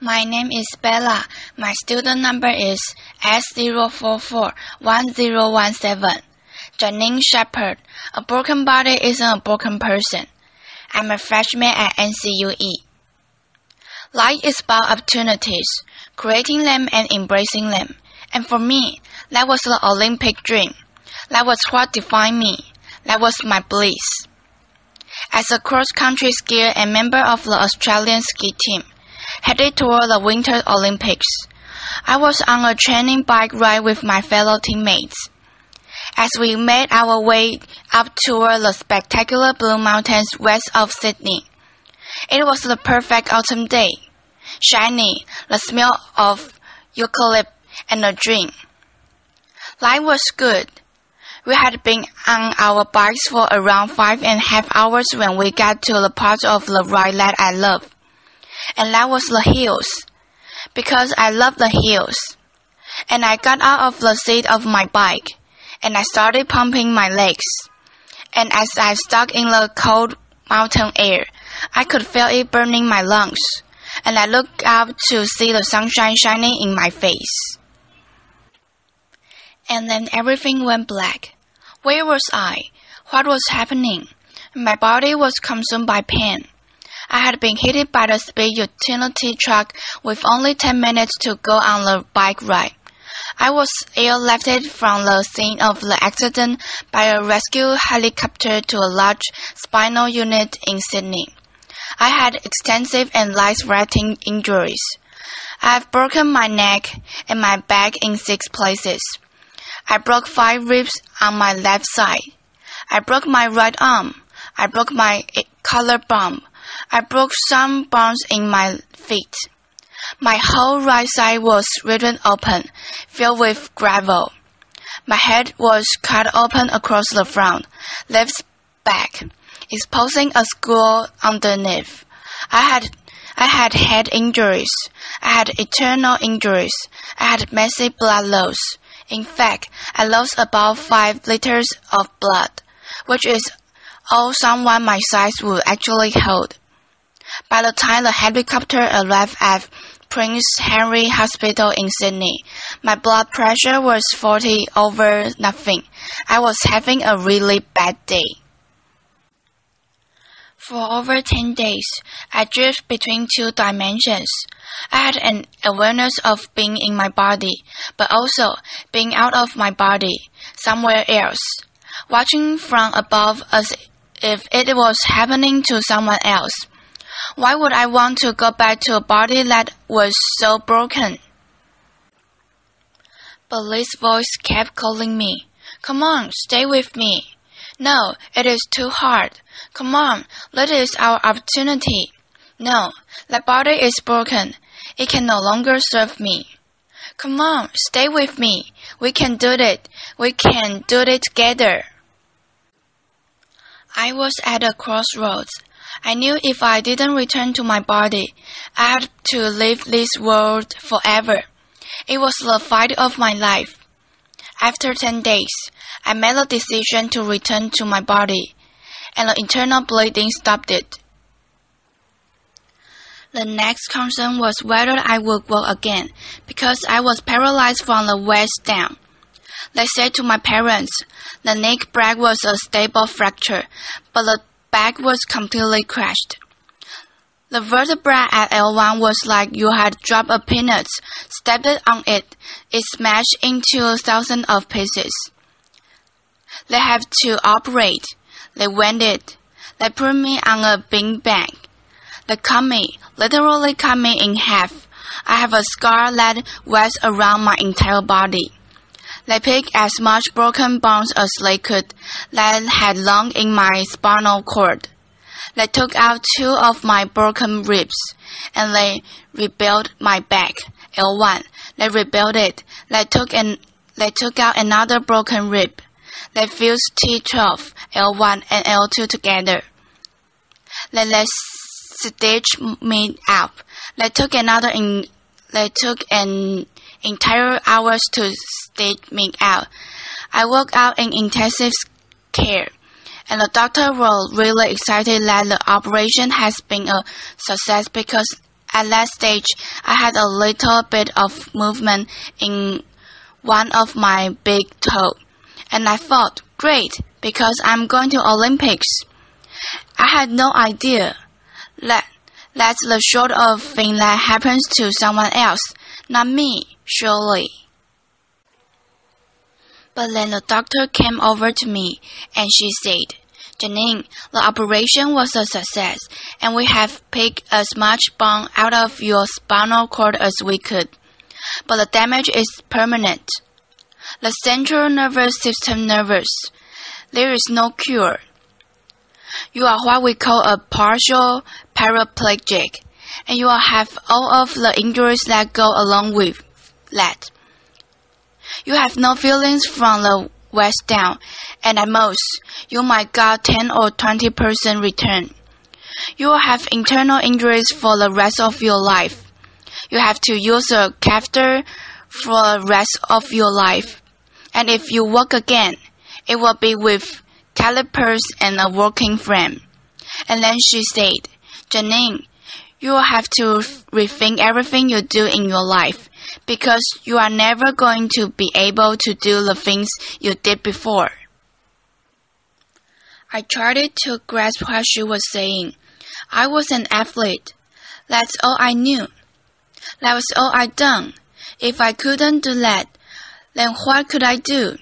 My name is Bella. My student number is S0441017. Janine Shepherd. A broken body isn't a broken person. I'm a freshman at NCUE. Life is about opportunities, creating them and embracing them. And for me, that was the Olympic dream. That was what defined me. That was my bliss. As a cross-country skier and member of the Australian ski team, headed toward the Winter Olympics, I was on a training bike ride with my fellow teammates. As we made our way up toward the spectacular Blue Mountains west of Sydney, it was the perfect autumn day, shiny, the smell of eucalypt, and a dream. Life was good. We had been on our bikes for around 5.5 hours when we got to the part of the ride that I love. And that was the hills, because I love the hills. And I got out of the seat of my bike, and I started pumping my legs. And as I stuck in the cold mountain air, I could feel it burning my lungs, and I looked up to see the sunshine shining in my face. And then everything went black. Where was I? What was happening? My body was consumed by pain. I had been hit by the speed utility truck with only 10 minutes to go on the bike ride. I was airlifted from the scene of the accident by a rescue helicopter to a large spinal unit in Sydney. I had extensive and life-threatening injuries. I have broken my neck and my back in 6 places. I broke 5 ribs on my left side. I broke my right arm. I broke my collarbone. I broke some bones in my feet. My whole right side was ripped open, filled with gravel. My head was cut open across the front, left back, exposing a skull underneath. I had head injuries. I had internal injuries. I had massive blood loss. In fact, I lost about 5 liters of blood, which is all someone my size would actually hold. By the time the helicopter arrived at Prince Henry Hospital in Sydney, my blood pressure was 40 over nothing. I was having a really bad day. For over 10 days, I drifted between 2 dimensions. I had an awareness of being in my body, but also being out of my body, somewhere else, watching from above as if it was happening to someone else. Why would I want to go back to a body that was so broken? But this voice kept calling me. Come on, stay with me. No, it is too hard. Come on, this is our opportunity. No, that body is broken. It can no longer serve me. Come on, stay with me. We can do it. We can do it together. I was at a crossroads. I knew if I didn't return to my body, I had to leave this world forever. It was the fight of my life. After 10 days, I made the decision to return to my body, and the internal bleeding stopped it. The next concern was whether I would walk again, because I was paralyzed from the waist down. They said to my parents, the neck break was a stable fracture, but the back was completely crushed. The vertebra at L1 was like you had dropped a peanut, stepped on it. It smashed into thousands of pieces. They had to operate. They waited. They put me on a beanbag. They cut me, literally cut me in half. I have a scar that wraps around my entire body. They picked as much broken bones as they could that had lung in my spinal cord. They took out 2 of my broken ribs, and they rebuilt my back, L1. They rebuilt it. They took out another broken rib. They fused T12, L1, and L2 together. They stitched me up. They took an entire hours to stitch me out. I woke out in intensive care, and the doctor was really excited that the operation has been a success because At that stage, I had a little bit of movement in one of my big toe, and I thought, great, because I'm going to Olympics. I had no idea that that's the sort of thing that happens to someone else, not me, surely. But then the doctor came over to me, and she said, Janine, the operation was a success, and we have picked as much bone out of your spinal cord as we could. But the damage is permanent. The central nervous system nervous. There is no cure. You are what we call a partial paraplegic, and you will have all of the injuries that go along with that. You have no feelings from the waist down, and at most, you might get 10 or 20% return. You will have internal injuries for the rest of your life. You have to use a catheter for the rest of your life. And if you walk again, it will be with calipers and a working frame. And then she said, Janine, you will have to rethink everything you do in your life, because you are never going to be able to do the things you did before. I tried to grasp what she was saying. I was an athlete. That's all I knew. That was all I'd done. If I couldn't do that, then what could I do?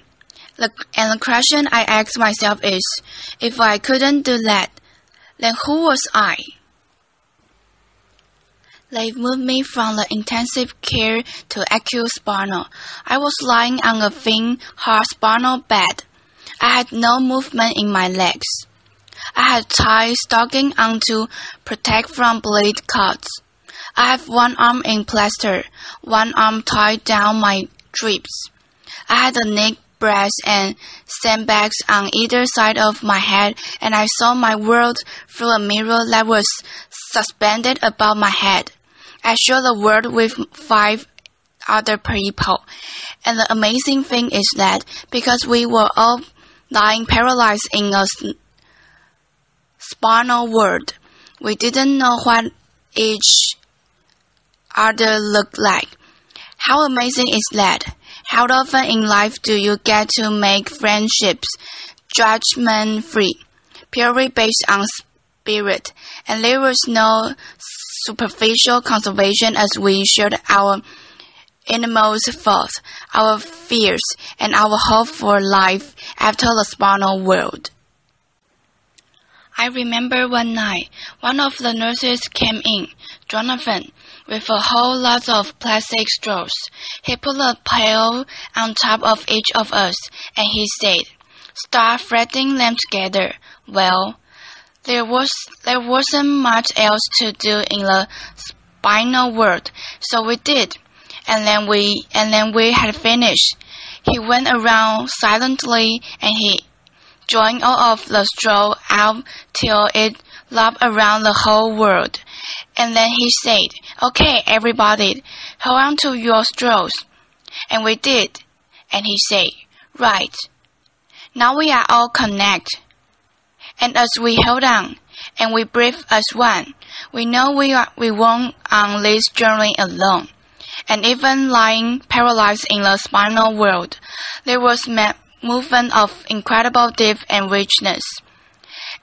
And the question I asked myself is, if I couldn't do that, then who was I? They moved me from the intensive care to acute spinal. I was lying on a thin, hard spinal bed. I had no movement in my legs. I had tied stocking on to protect from bleed cuts. I have one arm in plaster, one arm tied down my ribs. I had a neck brace and sandbags on either side of my head, and I saw my world through a mirror that was suspended above my head. I shared the world with 5 other people, and the amazing thing is that because we were all lying paralyzed in a spinal world, we didn't know what each other looked like. How amazing is that? How often in life do you get to make friendships judgment-free, purely based on spirit, and there was no superficial conservation as we shared our innermost thoughts, our fears, and our hope for life after the spinal world. I remember one night, one of the nurses came in, Jonathan, with a whole lot of plastic straws. He put a pail on top of each of us, and he said, "Start threading them together." Well, there wasn't much else to do in the spinal world, so we did. And then we had finished. He went around silently, and he joined all of the straw out till it lapped around the whole world. And then he said, "Okay, everybody, hold on to your straws." And we did. And he said, "Right. Now we are all connected." And as we held on, and we breathed as one, we know we weren't on this journey alone. And even lying paralyzed in the spinal world, there was movement of incredible depth and richness,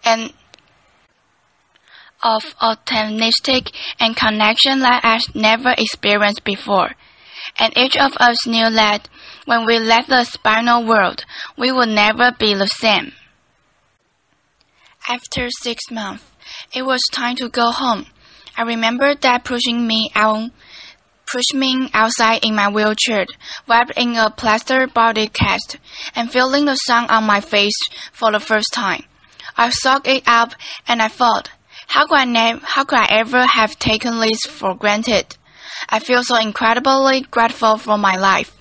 and of authenticity and connection that I had never experienced before. And each of us knew that when we left the spinal world, we would never be the same. After 6 months, it was time to go home. I remember Dad pushing me outside in my wheelchair, wrapped in a plaster body cast, and feeling the sun on my face for the first time. I soaked it up, and I thought, how could I ever have taken this for granted? I feel so incredibly grateful for my life.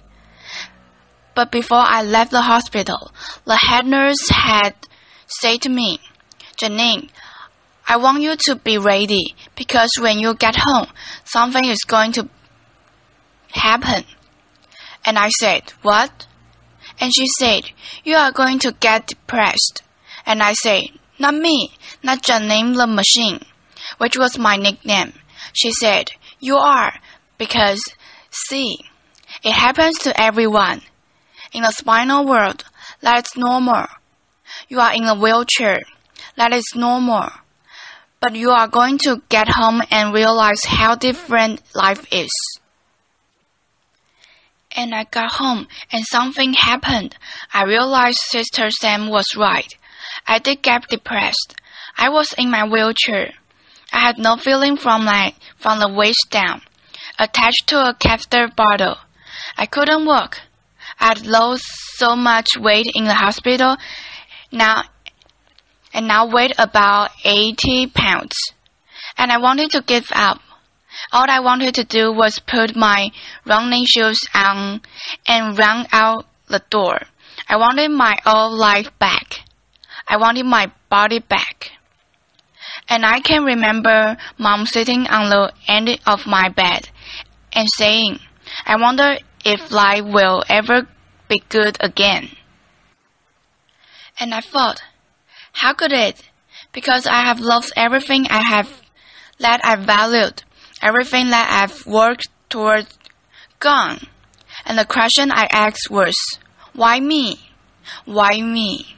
But before I left the hospital, the head nurse had said to me, "Janine, I want you to be ready, because when you get home, something is going to happen." And I said, "What?" And she said, "You are going to get depressed." And I said, "Not me, not Janine the machine," which was my nickname. She said, "You are, because, see, it happens to everyone. In the spinal world, that is normal. You are in a wheelchair. That is normal. But you are going to get home and realize how different life is." And I got home, and something happened. I realized Sister Sam was right. I did get depressed. I was in my wheelchair. I had no feeling from the waist down, attached to a catheter bottle. I couldn't walk. I had lost so much weight in the hospital, now weighed about 80 pounds. And I wanted to give up. All I wanted to do was put my running shoes on and run out the door. I wanted my old life back. I wanted my body back. And I can remember Mom sitting on the end of my bed and saying, "I wonder if life will ever be good again." And I thought, how could it? Because I have lost everything that I valued, everything that I've worked toward, gone. And the question I asked was, why me? Why me?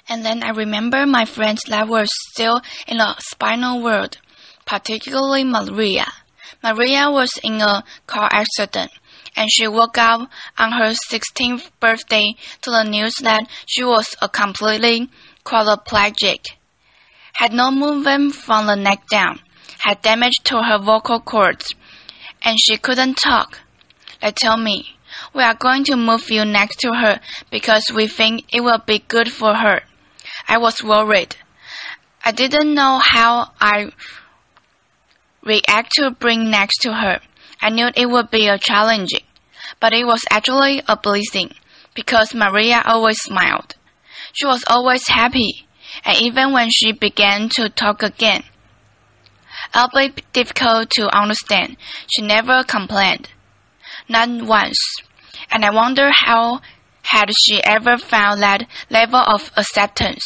And then I remember my friends that were still in the spinal world, particularly Maria. Maria was in a car accident, and she woke up on her 16th birthday to the news that she was a completely quadriplegic, had no movement from the neck down, had damage to her vocal cords, and she couldn't talk. They told me, "We are going to move you next to her because we think it will be good for her." I was worried. I didn't know how I react to being next to her. I knew it would be challenging, but it was actually a blessing because Maria always smiled. She was always happy, and even when she began to talk again, albeit difficult to understand, she never complained. Not once. And I wonder how had she ever found that level of acceptance.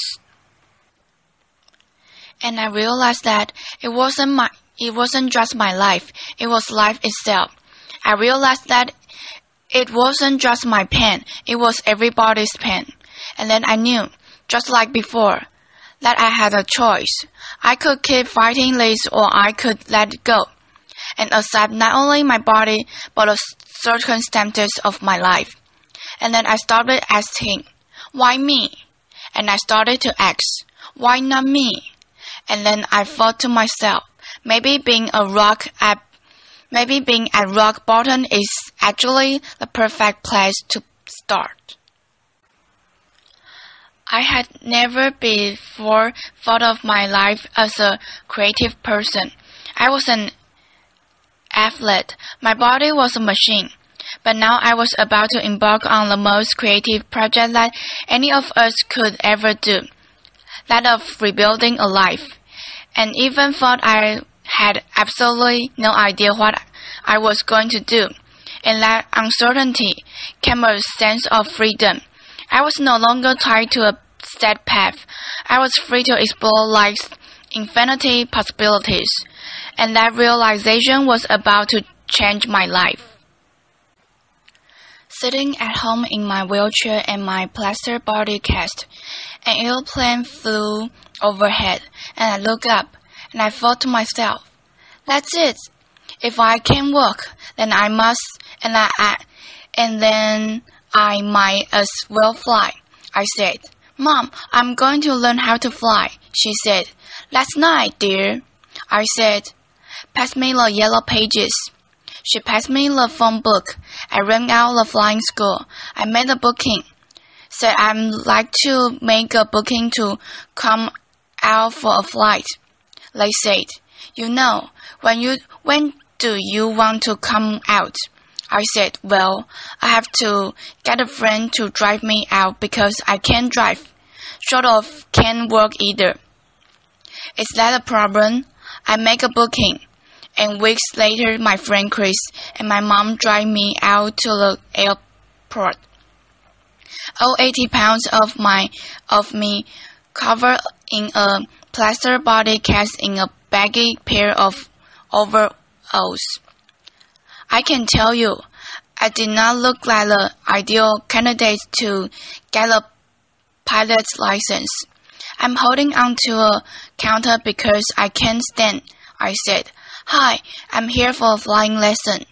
And I realized that it wasn't just my life, it was life itself. I realized that it wasn't just my pain, it was everybody's pain. And then I knew, just like before, that I had a choice. I could keep fighting this or I could let it go and accept not only my body but the circumstances of my life. And then I started asking, why me? And I started to ask, why not me? And then I thought to myself, maybe being at rock bottom is actually the perfect place to start. I had never before thought of my life as a creative person. I was an athlete. My body was a machine. But now I was about to embark on the most creative project that any of us could ever do, that of rebuilding a life. And even thought I had absolutely no idea what I was going to do. In that uncertainty came a sense of freedom. I was no longer tied to a set path. I was free to explore life's infinity possibilities, and that realization was about to change my life. Sitting at home in my wheelchair and my plaster body cast, an airplane flew overhead, and I looked up, and I thought to myself, that's it. If I can walk, then I must, and then I might as well fly. I said, "Mom, I'm going to learn how to fly." She said, "Last night, dear." I said, "Pass me the yellow pages." She passed me the phone book. I rang out the flying school. I made a booking. Said I'd like to make a booking to come out for a flight. They said, "You know, when do you want to come out?" I said, "Well, I have to get a friend to drive me out because I can't drive. Sort of can't walk either." "Is that a problem?" I make a booking. And weeks later, my friend Chris and my mom drive me out to the airport. All 80 pounds of me covered in a plaster body cast in a baggy pair of overalls. I can tell you, I did not look like the ideal candidate to get a pilot's license. I'm holding onto a counter because I can't stand, I said. Hi, I'm here for a flying lesson.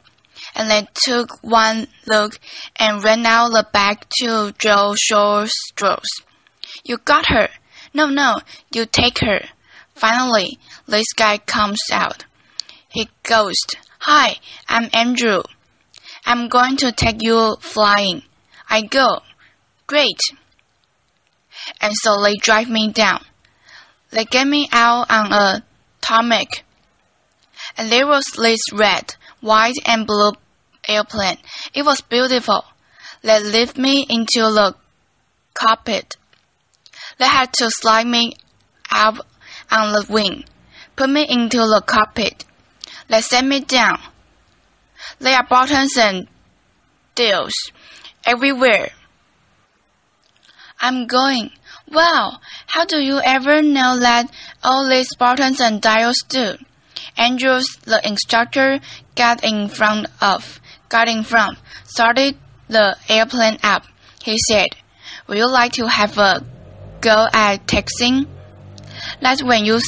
And they took one look and ran out the back to draw short straws. You got her. No, you take her. Finally, this guy comes out. He goes, Hi, I'm Andrew. I'm going to take you flying. I go, Great. And so they drive me down. They get me out on a tarmac. And there was this red, white, and blue airplane. It was beautiful. They lift me into the cockpit. They had to slide me out on the wing, put me into the cockpit. They set me down. There are buttons and dials everywhere. I'm going, Wow, how do you ever know that all these buttons and dials do? Andrews, the instructor, got in front, started the airplane up. He said, Would you like to have a go at taxiing? That's when you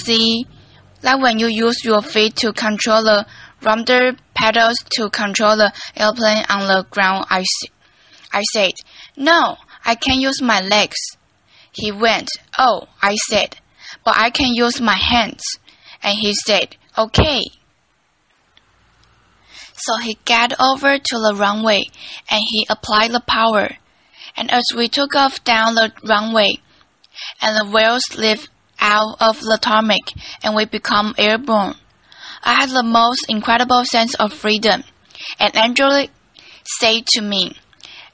use your feet to control the rudder pedals to control the airplane on the ground, I said. No, I can use my legs. He went, Oh, I said, but I can use my hands. And he said, Okay. So he got over to the runway and he applied the power. And as we took off down the runway, and the wheels lifted out of the tarmac and we become airborne, I had the most incredible sense of freedom. And Andrew said to me,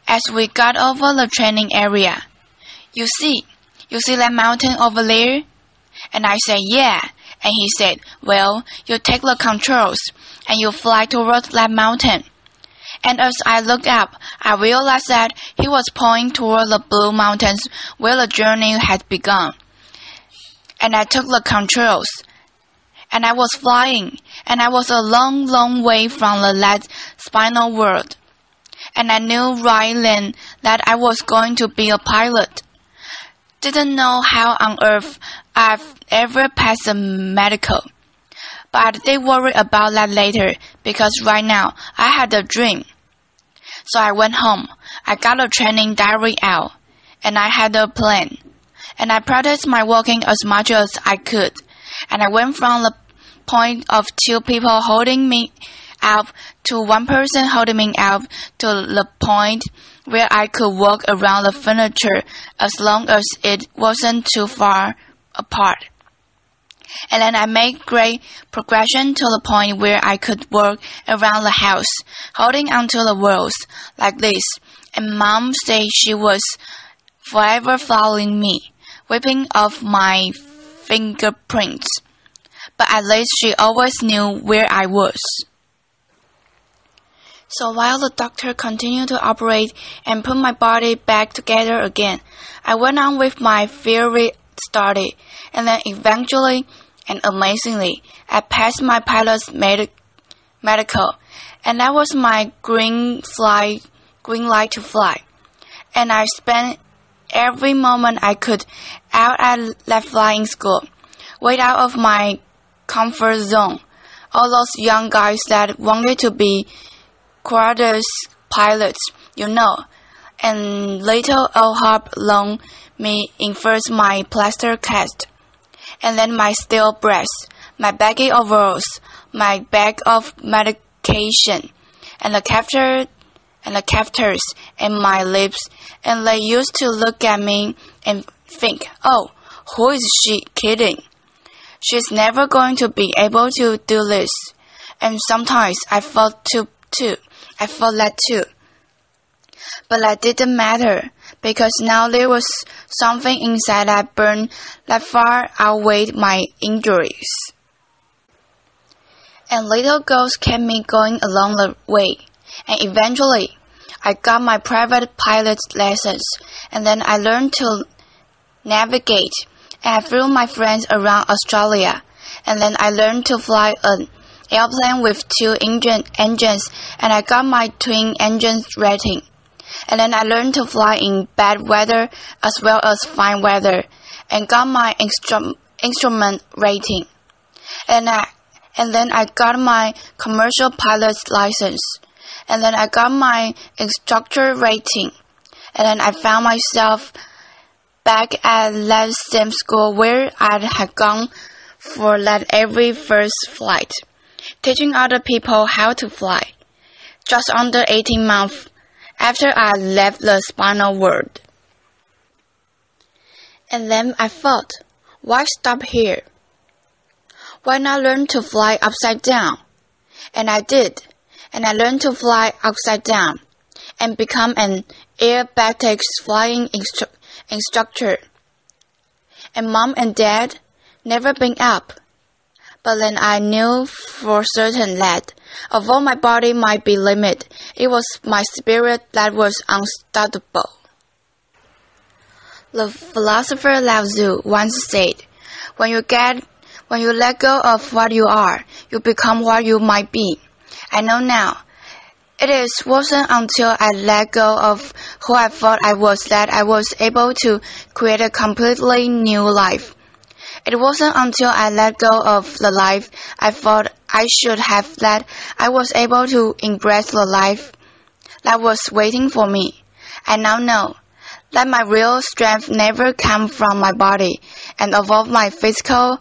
as we got over the training area, You see that mountain over there? And I said, Yeah. And he said, Well, you take the controls and you fly towards that mountain. And as I looked up, I realized that he was pointing toward the blue mountains where the journey had begun. And I took the controls. And I was flying. And I was a long, long way from the last spinal world. And I knew right then that I was going to be a pilot. Didn't know how on earth I've ever passed the medical. But I did worry about that later because right now I had a dream. So I went home. I got a training diary out. And I had a plan. And I practiced my walking as much as I could. And I went from the point of 2 people holding me up to 1 person holding me up to the point where I could walk around the furniture as long as it wasn't too far apart. And then I made great progression to the point where I could walk around the house, holding onto the walls like this. And Mom said she was forever following me, wiping off my fingerprints. But at least she always knew where I was. So while the doctor continued to operate and put my body back together again, I went on with my theory study, and then eventually and amazingly, I passed my pilot's medical, and that was my green light to fly. And I spent every moment I could out at that flying school, way out of my comfort zone. All those young guys that wanted to be quarters pilots, and little old Harp loaned me in first my plaster cast, and then my steel breast, my baggy overalls, my bag of medication, and the captors and my lips, and they used to look at me and think, oh, who is she kidding? She's never going to be able to do this. And sometimes I felt that too. But that didn't matter, because now there was something inside that burned that far outweighed my injuries. And little girls kept me going along the way. And eventually, I got my private pilot's lessons, and then I learned to navigate and I flew my friends around Australia, and then I learned to fly an airplane with 2 engines, and I got my twin engines rating. And then I learned to fly in bad weather as well as fine weather, and got my instrument rating. And then I got my commercial pilot's license, and then I got my instructor rating, and then I found myself back at that same school where I had gone for that every first flight, teaching other people how to fly, just under 18 months after I left the spinal world. And then I thought, why stop here? Why not learn to fly upside down? And I did, and I learned to fly upside down, and become an aerobatics flying instructor. And Mom and Dad never been up. But then I knew for certain that, although my body might be limited, it was my spirit that was unstoppable. The philosopher Lao Tzu once said, when you let go of what you are, you become what you might be. I know now. It wasn't until I let go of who I thought I was that I was able to create a completely new life. It wasn't until I let go of the life I thought I should have that I was able to embrace the life that was waiting for me. I now know that my real strength never came from my body, and although my physical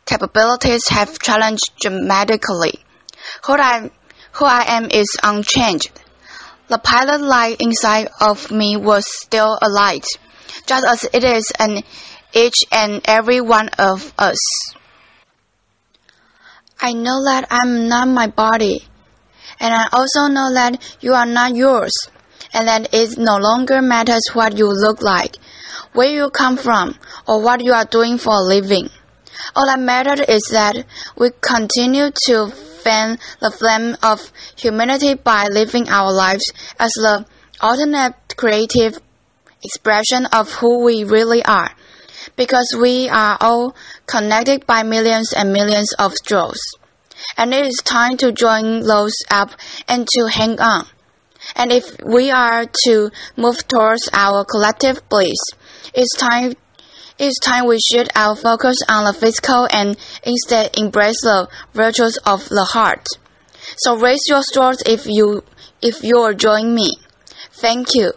capabilities have changed dramatically, who I am is unchanged. The pilot light inside of me was still alight, just as it is in each and every one of us. I know that I'm not my body, and I also know that you are not yours, and that it no longer matters what you look like, where you come from, or what you are doing for a living. All that matters is that we continue to fan the flame of humanity by living our lives as the ultimate creative expression of who we really are, because we are all connected by millions and millions of straws. And it is time to join those up and to hang on. And if we are to move towards our collective bliss, it's time we shift our focus on the physical and instead embrace the virtues of the heart. So raise your swords if you're joining me. Thank you.